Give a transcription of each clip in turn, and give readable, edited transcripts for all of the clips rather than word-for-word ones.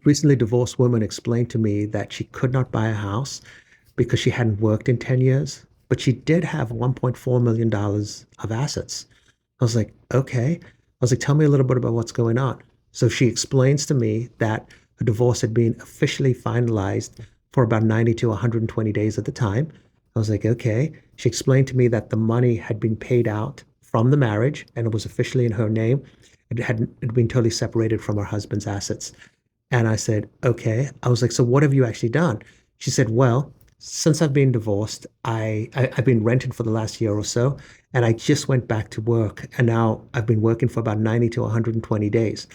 recently divorced woman explained to me that she could not buy a house because she hadn't worked in 10 years, but she did have $1.4 million of assets. I was like, okay. I was like, tell me a little bit about what's going on. So she explains to me that a divorce had been officially finalized for about 90 to 120 days at the time. I was like, okay. She explained to me that the money had been paid out from the marriage and it was officially in her name. It had been totally separated from her husband's assets. And I said, okay. I was like, so what have you actually done? She said, well, since I've been divorced, I've been renting for the last year or so, and I just went back to work, and now I've been working for about 90 to 120 days.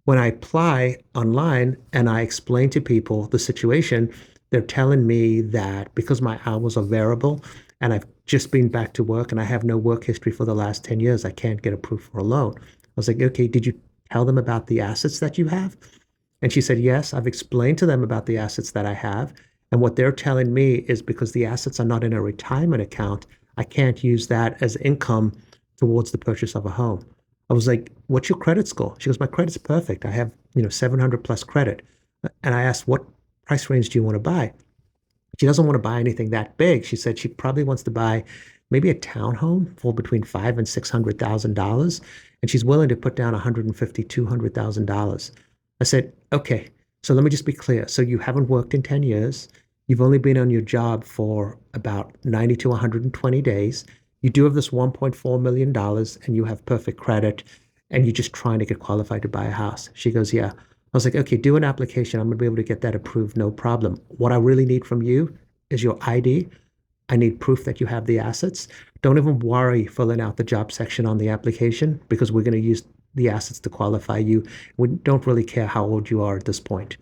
When I apply online and I explain to people the situation, they're telling me that because my hours are variable and I've just been back to work and I have no work history for the last 10 years, I can't get approved for a loan. I was like, okay, did you tell them about the assets that you have? And she said, yes, I've explained to them about the assets that I have. And what they're telling me is because the assets are not in a retirement account, I can't use that as income towards the purchase of a home. I was like, what's your credit score? She goes, my credit's perfect. I have, 700 plus credit. And I asked, what price range do you want to buy? She doesn't want to buy anything that big. She said she probably wants to buy maybe a townhome for between five and $600,000, and she's willing to put down 150, $200,000. I said, okay, so let me just be clear. So you haven't worked in 10 years. You've only been on your job for about 90 to 120 days. You do have this $1.4 million and you have perfect credit and you're just trying to get qualified to buy a house. She goes, yeah. I was like, okay, do an application. I'm going to be able to get that approved, no problem. What I really need from you is your ID. I need proof that you have the assets. Don't even worry filling out the job section on the application because we're going to use the assets to qualify you. We don't really care how old you are at this point.